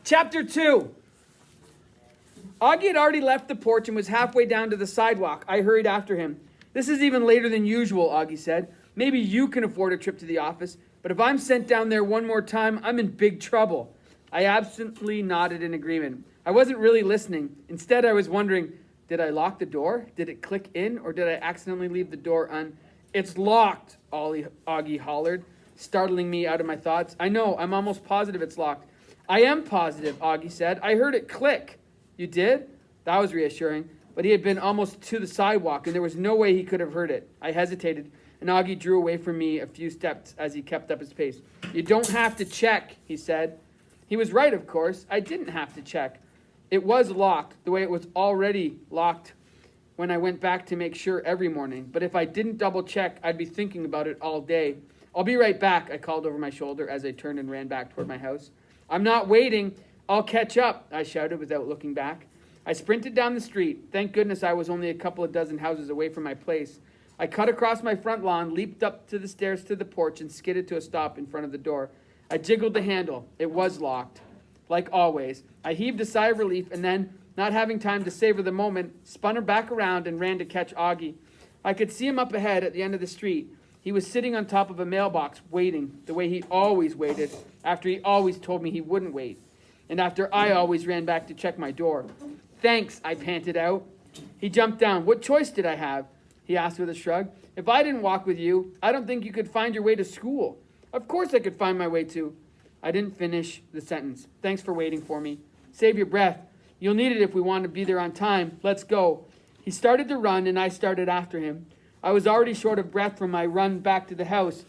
Chapter 2. Augie had already left the porch and was halfway down to the sidewalk. I hurried after him. This is even later than usual, Augie said. Maybe you can afford a trip to the office, but if I'm sent down there one more time, I'm in big trouble. I absently nodded in agreement. I wasn't really listening. Instead, I was wondering, did I lock the door? Did it click in, or did I accidentally leave the door It's locked, Augie hollered, startling me out of my thoughts. I know, I'm almost positive it's locked. I am positive, Augie said. I heard it click. You did? That was reassuring, but he had been almost to the sidewalk, and there was no way he could have heard it. I hesitated, and Augie drew away from me a few steps as he kept up his pace. You don't have to check, he said. He was right, of course. I didn't have to check. It was locked, the way it was already locked when I went back to make sure every morning. But if I didn't double check, I'd be thinking about it all day. I'll be right back, I called over my shoulder as I turned and ran back toward my house. I'm not waiting. I'll catch up, I shouted without looking back. I sprinted down the street. Thank goodness I was only a couple of dozen houses away from my place. I cut across my front lawn, leaped up to the stairs to the porch, and skidded to a stop in front of the door. I jiggled the handle. It was locked. Like always, I heaved a sigh of relief and then, not having time to savor the moment, spun her back around and ran to catch Augie. I could see him up ahead at the end of the street. He was sitting on top of a mailbox, waiting, the way he always waited, after he always told me he wouldn't wait, and after I always ran back to check my door. Thanks, I panted out. He jumped down. What choice did I have? He asked with a shrug. If I didn't walk with you, I don't think you could find your way to school. Of course I could find my way to. I didn't finish the sentence. Thanks for waiting for me. Save your breath. You'll need it if we want to be there on time. Let's go. He started to run, and I started after him. I was already short of breath from my run back to the house,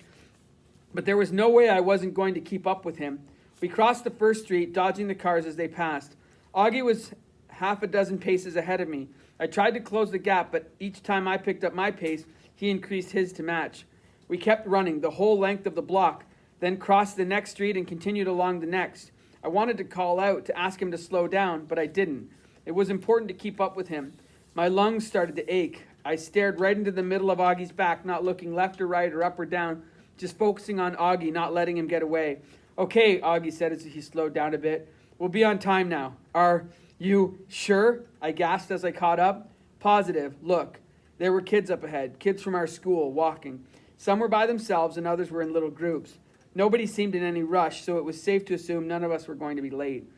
but there was no way I wasn't going to keep up with him. We crossed the first street, dodging the cars as they passed. Augie was half a dozen paces ahead of me. I tried to close the gap, but each time I picked up my pace, he increased his to match. We kept running the whole length of the block, then crossed the next street and continued along the next. I wanted to call out to ask him to slow down, but I didn't. It was important to keep up with him. My lungs started to ache. I stared right into the middle of Augie's back, not looking left or right or up or down, just focusing on Augie, not letting him get away. Okay, Augie said as he slowed down a bit. We'll be on time now. Are you sure? I gasped as I caught up. Positive. Look, there were kids up ahead, kids from our school, walking. Some were by themselves and others were in little groups. Nobody seemed in any rush, so it was safe to assume none of us were going to be late.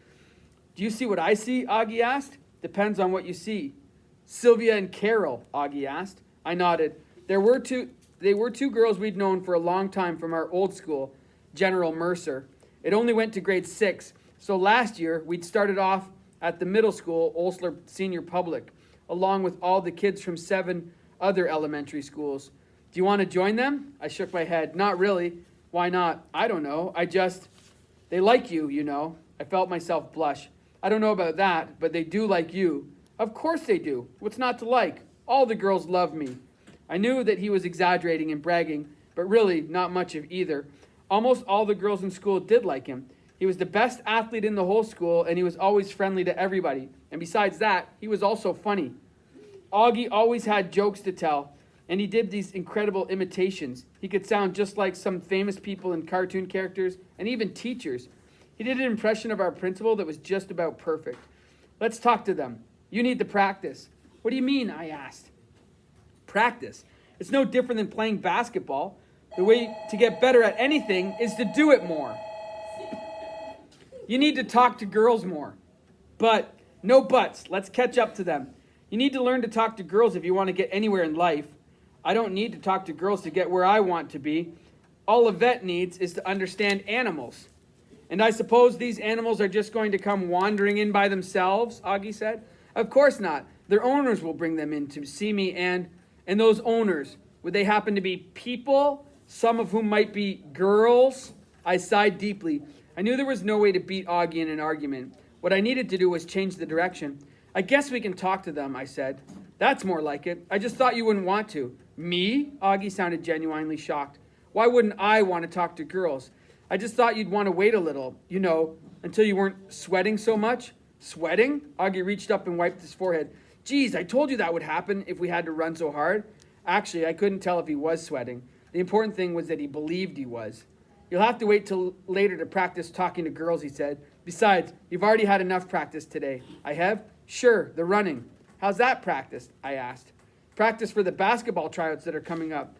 Do you see what I see? Augie asked. Depends on what you see. Sylvia and Carol, Augie asked. I nodded. They were two girls we'd known for a long time from our old school, General Mercer. It only went to grade 6, so last year we'd started off at the middle school, Osler Senior Public, along with all the kids from 7 other elementary schools. Do you want to join them? I shook my head. Not really. Why not? I don't know. They like you, you know. I felt myself blush. I don't know about that, but they do like you. Of course they do. What's not to like? All the girls love me. I knew that he was exaggerating and bragging, but really not much of either. Almost all the girls in school did like him. He was the best athlete in the whole school, and he was always friendly to everybody. And besides that, he was also funny. Augie always had jokes to tell, and he did these incredible imitations. He could sound just like some famous people and cartoon characters, and even teachers. He did an impression of our principal that was just about perfect. Let's talk to them. You need to practice. What do you mean? I asked. Practice. It's no different than playing basketball. The way to get better at anything is to do it more. You need to talk to girls more. But, no buts. Let's catch up to them. You need to learn to talk to girls if you want to get anywhere in life. I don't need to talk to girls to get where I want to be. All a vet needs is to understand animals. And I suppose these animals are just going to come wandering in by themselves, Augie said. Of course not. Their owners will bring them in to see me, and those owners, would they happen to be people, some of whom might be girls? I sighed deeply. I knew there was no way to beat Augie in an argument. What I needed to do was change the direction. I guess we can talk to them, I said. That's more like it. I just thought you wouldn't want to. Me? Augie sounded genuinely shocked. Why wouldn't I want to talk to girls? I just thought you'd want to wait a little, you know, until you weren't sweating so much. Sweating? Augie reached up and wiped his forehead. Geez, I told you that would happen if we had to run so hard. Actually, I couldn't tell if he was sweating. The important thing was that he believed he was. You'll have to wait till later to practice talking to girls, he said. Besides, you've already had enough practice today. I have? Sure, the running. How's that practice? I asked. Practice for the basketball tryouts that are coming up.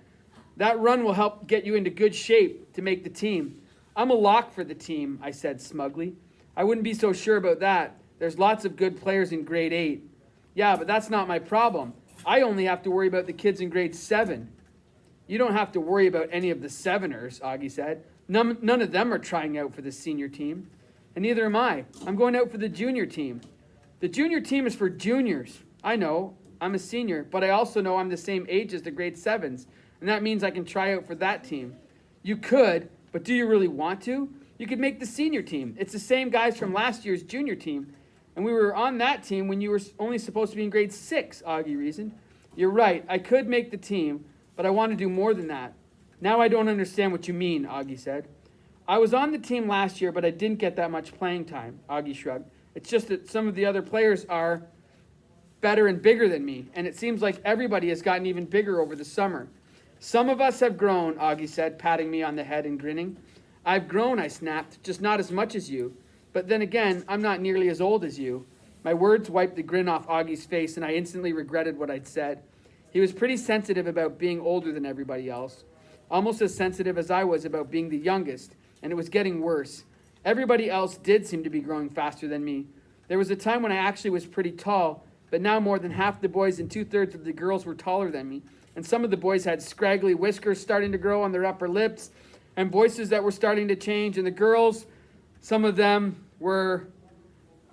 That run will help get you into good shape to make the team. I'm a lock for the team, I said smugly. I wouldn't be so sure about that. There's lots of good players in grade 8. Yeah, but that's not my problem. I only have to worry about the kids in grade 7. You don't have to worry about any of the 7ers, Augie said. None of them are trying out for the senior team. And neither am I. I'm going out for the junior team. The junior team is for juniors. I know. I'm a senior, but I also know I'm the same age as the grade 7s. And that means I can try out for that team. You could, but do you really want to? You could make the senior team. It's the same guys from last year's junior team. And we were on that team when you were only supposed to be in grade 6, Augie reasoned. You're right. I could make the team, but I want to do more than that. Now I don't understand what you mean, Augie said. I was on the team last year, but I didn't get that much playing time, Augie shrugged. It's just that some of the other players are better and bigger than me, and it seems like everybody has gotten even bigger over the summer. Some of us have grown, Augie said, patting me on the head and grinning. I've grown, I snapped, just not as much as you. But then again, I'm not nearly as old as you. My words wiped the grin off Augie's face, and I instantly regretted what I'd said. He was pretty sensitive about being older than everybody else, almost as sensitive as I was about being the youngest, and it was getting worse. Everybody else did seem to be growing faster than me. There was a time when I actually was pretty tall, but now more than half the boys and 2/3 of the girls were taller than me, and some of the boys had scraggly whiskers starting to grow on their upper lips, and voices that were starting to change, and the girls, some of them were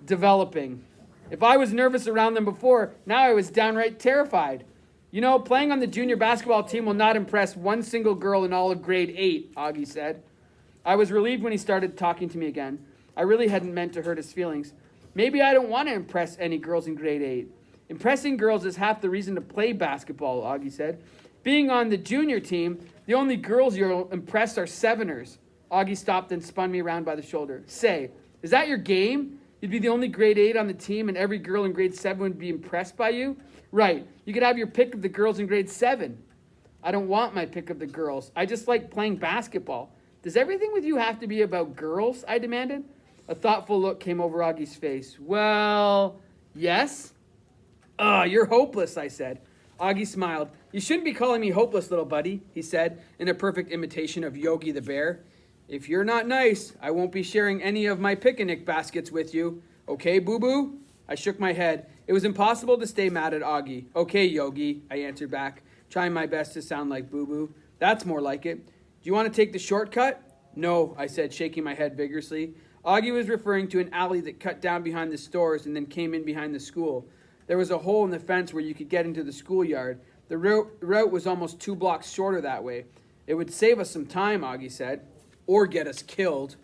developing. If I was nervous around them before, now I was downright terrified. You know, playing on the junior basketball team will not impress one single girl in all of grade 8, Augie said. I was relieved when he started talking to me again. I really hadn't meant to hurt his feelings. Maybe I don't want to impress any girls in grade 8. Impressing girls is half the reason to play basketball, Augie said. Being on the junior team, the only girls you'll impress are 7ers. Augie stopped and spun me around by the shoulder. Say, is that your game? You'd be the only grade 8 on the team and every girl in grade 7 would be impressed by you? Right, you could have your pick of the girls in grade 7. I don't want my pick of the girls. I just like playing basketball. Does everything with you have to be about girls? I demanded. A thoughtful look came over Augie's face. Well, yes. You're hopeless, I said. Augie smiled. You shouldn't be calling me hopeless, little buddy, he said, in a perfect imitation of Yogi the Bear. If you're not nice, I won't be sharing any of my picnic baskets with you. Okay, boo-boo? I shook my head. It was impossible to stay mad at Augie. Okay, Yogi, I answered back, trying my best to sound like boo-boo. That's more like it. Do you want to take the shortcut? No, I said, shaking my head vigorously. Augie was referring to an alley that cut down behind the stores and then came in behind the school. There was a hole in the fence where you could get into the schoolyard. The route was almost 2 blocks shorter that way. It would save us some time, Augie said. Or get us killed.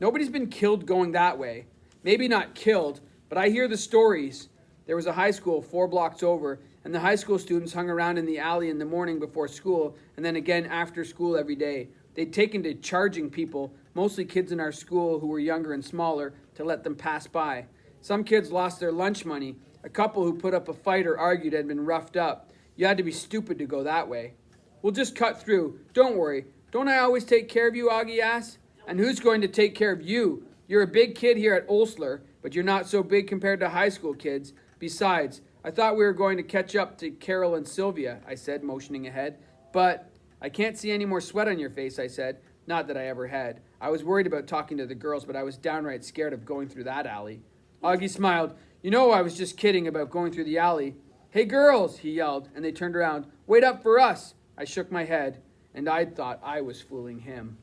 Nobody's been killed going that way. Maybe not killed, but I hear the stories. There was a high school 4 blocks over, and the high school students hung around in the alley in the morning before school, and then again after school every day. They'd taken to charging people, mostly kids in our school who were younger and smaller, to let them pass by. Some kids lost their lunch money. A couple who put up a fight or argued had been roughed up. You had to be stupid to go that way. We'll just cut through. Don't worry. Don't I always take care of you, Augie asked? And who's going to take care of you? You're a big kid here at Osler, but you're not so big compared to high school kids. Besides, I thought we were going to catch up to Carol and Sylvia, I said, motioning ahead. But I can't see any more sweat on your face, I said. Not that I ever had. I was worried about talking to the girls, but I was downright scared of going through that alley. Augie smiled. You know, I was just kidding about going through the alley. Hey, girls, he yelled, and they turned around. Wait up for us. I shook my head, and I thought I was fooling him.